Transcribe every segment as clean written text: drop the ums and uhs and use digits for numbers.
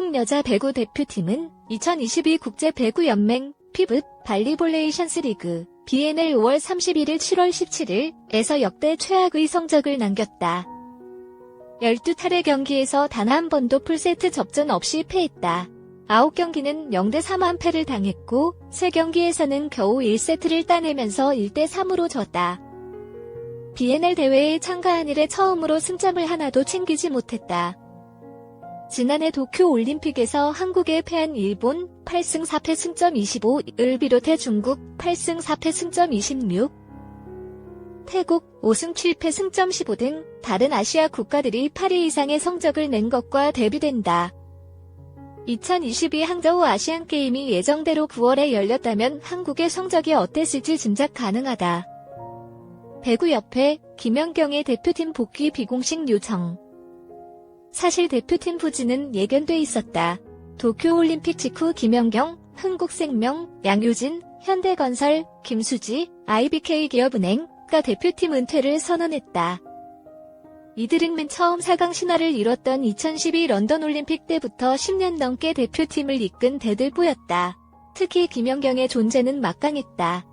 한국 여자 배구 대표팀은 2022 국제배구연맹 피브 발리볼레이션스 리그 BNL 5월 31일 7월 17일에서 역대 최악의 성적을 남겼다. 12차례 경기에서 단 한 번도 풀세트 접전 없이 패했다. 9경기는 0대3 패를 당했고 3경기에서는 겨우 1세트를 따내면서 1대3으로 졌다. BNL 대회에 참가한 이래 처음으로 승점을 하나도 챙기지 못했다. 지난해 도쿄올림픽에서 한국에 패한 일본 8승 4패 승점 25을 비롯해 중국 8승 4패 승점 26, 태국 5승 7패 승점 15 등 다른 아시아 국가들이 8위 이상의 성적을 낸 것과 대비된다. 2022 항저우 아시안게임이 예정대로 9월에 열렸다면 한국의 성적이 어땠을지 짐작 가능하다. 배구협회 김연경의 대표팀 복귀 비공식 요청. 사실 대표팀 부진은 예견돼 있었다. 도쿄올림픽 직후 김연경, 흥국생명, 양효진, 현대건설, 김수지, IBK기업은행가 대표팀 은퇴를 선언했다. 이들은 맨 처음 4강 신화를 이뤘던 2012 런던올림픽 때부터 10년 넘게 대표팀을 이끈 대들보였다. 특히 김연경의 존재는 막강했다.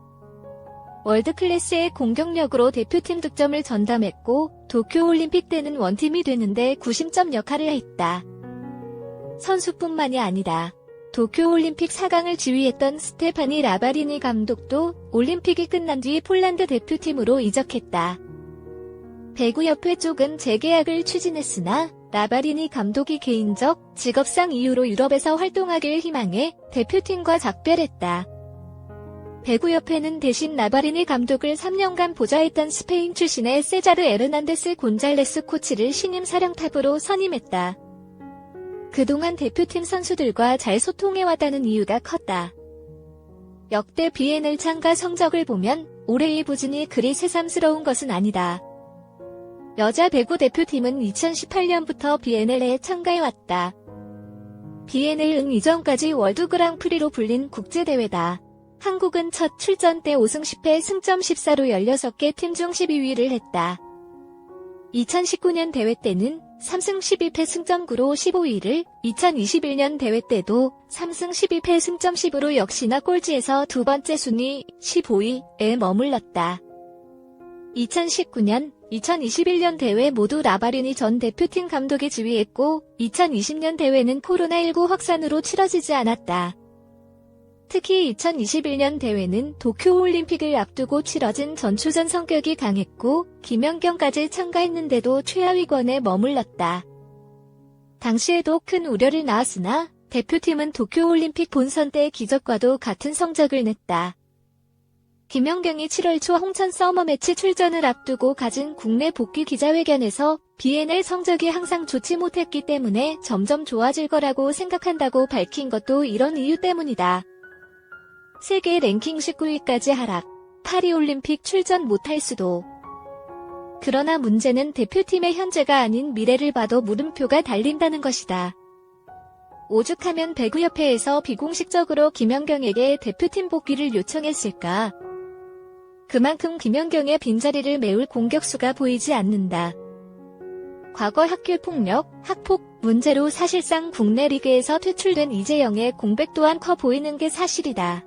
월드클래스의 공격력으로 대표팀 득점을 전담했고 도쿄올림픽 때는 원팀이 되는데 구심점 역할을 했다. 선수뿐만이 아니다. 도쿄올림픽 4강을 지휘했던 스테파니 라바리니 감독도 올림픽이 끝난 뒤 폴란드 대표팀으로 이적했다. 배구협회 쪽은 재계약을 추진했으나 라바리니 감독이 개인적, 직업상 이유로 유럽에서 활동하길 희망해 대표팀과 작별했다. 배구협회는 대신 라바리니 감독을 3년간 보좌했던 스페인 출신의 세자르 에르난데스 곤잘레스 코치를 신임 사령탑으로 선임했다. 그동안 대표팀 선수들과 잘 소통해왔다는 이유가 컸다. 역대 BNL 참가 성적을 보면 올해의 부진이 그리 새삼스러운 것은 아니다. 여자 배구 대표팀은 2018년부터 BNL에 참가해왔다. BNL은 이전까지 월드 그랑프리로 불린 국제대회다. 한국은 첫 출전 때 5승 10패 승점 14로 16개 팀 중 12위를 했다. 2019년 대회 때는 3승 12패 승점 9로 15위를, 2021년 대회 때도 3승 12패 승점 10으로 역시나 꼴찌에서 두 번째 순위 15위에 머물렀다. 2019년, 2021년 대회 모두 라바리니 전 대표팀 감독이 지휘했고 2020년 대회는 코로나19 확산으로 치러지지 않았다. 특히 2021년 대회는 도쿄올림픽을 앞두고 치러진 전초전 성격이 강했고 김연경까지 참가했는데도 최하위권에 머물렀다. 당시에도 큰 우려를 낳았으나 대표팀은 도쿄올림픽 본선 때 기적과도 같은 성적을 냈다. 김연경이 7월 초 홍천 서머매치 출전을 앞두고 가진 국내 복귀 기자회견에서 BNL 성적이 항상 좋지 못했기 때문에 점점 좋아질 거라고 생각한다고 밝힌 것도 이런 이유 때문이다. 세계 랭킹 19위까지 하락, 파리올림픽 출전 못할 수도. 그러나 문제는 대표팀의 현재가 아닌 미래를 봐도 물음표가 달린다는 것이다. 오죽하면 배구협회에서 비공식적으로 김연경에게 대표팀 복귀를 요청했을까? 그만큼 김연경의 빈자리를 메울 공격수가 보이지 않는다. 과거 학교폭력, 학폭 문제로 사실상 국내 리그에서 퇴출된 이재영의 공백 또한 커 보이는 게 사실이다.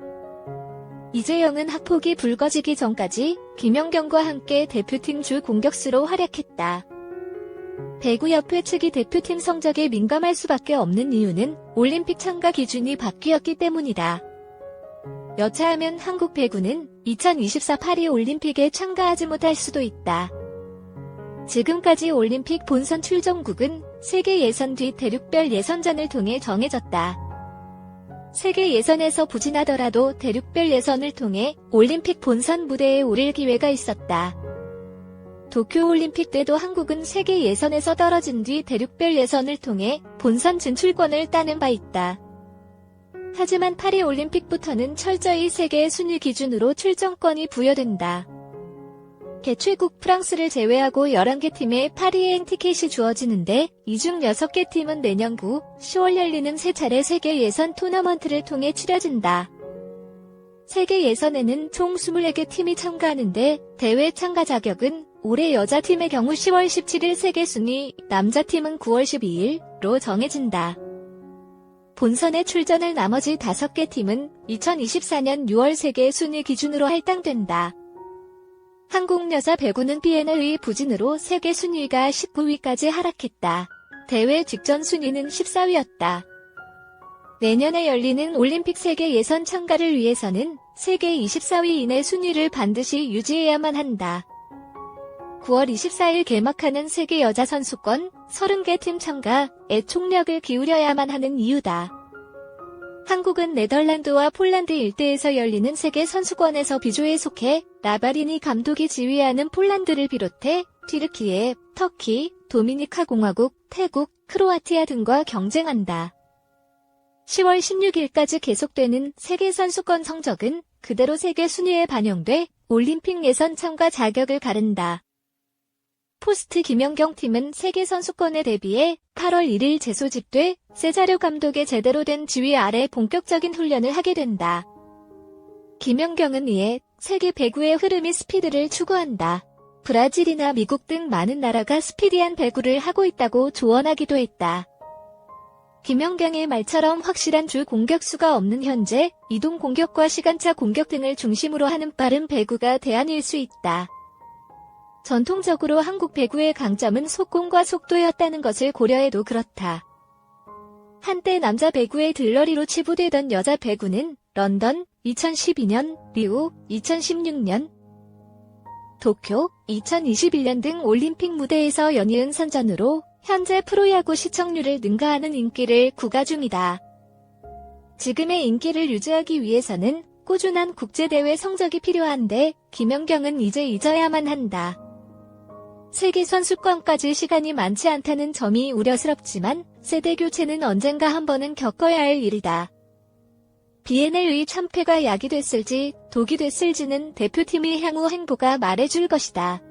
이재영은 학폭이 불거지기 전까지 김연경과 함께 대표팀 주 공격수로 활약했다. 배구협회 측이 대표팀 성적에 민감할 수밖에 없는 이유는 올림픽 참가 기준이 바뀌었기 때문이다. 여차하면 한국 배구는 2024 파리 올림픽에 참가하지 못할 수도 있다. 지금까지 올림픽 본선 출전국은 세계 예선 뒤 대륙별 예선전을 통해 정해졌다. 세계 예선에서 부진하더라도 대륙별 예선을 통해 올림픽 본선 무대에 오를 기회가 있었다. 도쿄올림픽 때도 한국은 세계 예선에서 떨어진 뒤 대륙별 예선을 통해 본선 진출권을 따는 바 있다. 하지만 파리올림픽부터는 철저히 세계 순위 기준으로 출전권이 부여된다. 개최국 프랑스를 제외하고 11개 팀에 파리행 티켓이 주어지는데 이 중 6개 팀은 내년 10월 열리는 3차례 세계 예선 토너먼트를 통해 치러진다. 세계 예선에는 총 24개 팀이 참가하는데 대회 참가 자격은 올해 여자팀의 경우 10월 17일 세계 순위, 남자팀은 9월 12일로 정해진다. 본선에 출전할 나머지 5개 팀은 2024년 6월 세계 순위 기준으로 할당된다. 한국 여자 배구는 BNL의 부진으로 세계 순위가 19위까지 하락했다. 대회 직전 순위는 14위였다. 내년에 열리는 올림픽 세계 예선 참가를 위해서는 세계 24위 이내 순위를 반드시 유지해야만 한다. 9월 24일 개막하는 세계 여자 선수권 30개 팀 참가에 총력을 기울여야만 하는 이유다. 한국은 네덜란드와 폴란드 일대에서 열리는 세계 선수권에서 B조에 속해 라바리니 감독이 지휘하는 폴란드를 비롯해 튀르키예, 터키, 도미니카 공화국, 태국, 크로아티아 등과 경쟁한다. 10월 16일까지 계속되는 세계 선수권 성적은 그대로 세계 순위에 반영돼 올림픽 예선 참가 자격을 가른다. 포스트 김연경 팀은 세계 선수권에 대비해 8월 1일 재소집돼 세자료 감독의 제대로 된 지휘 아래 본격적인 훈련을 하게 된다. 김연경은 이에 세계 배구의 흐름이 스피드를 추구한다. 브라질이나 미국 등 많은 나라가 스피디한 배구를 하고 있다고 조언하기도 했다. 김연경의 말처럼 확실한 주 공격수가 없는 현재 이동 공격과 시간차 공격 등을 중심으로 하는 빠른 배구가 대안일 수 있다. 전통적으로 한국 배구의 강점은 속공과 속도였다는 것을 고려해도 그렇다. 한때 남자 배구의 들러리로 치부되던 여자 배구는 런던 2012년, 리우 2016년, 도쿄 2021년 등 올림픽 무대에서 연이은 선전으로 현재 프로야구 시청률을 능가하는 인기를 구가 중이다. 지금의 인기를 유지하기 위해서는 꾸준한 국제대회 성적이 필요한데 김연경은 이제 잊어야만 한다. 세계 선수권까지 시간이 많지 않다는 점이 우려스럽지만 세대 교체는 언젠가 한 번은 겪어야 할 일이다. BNL의 참패가 약이 됐을지 독이 됐을지는 대표팀의 향후 행보가 말해줄 것이다.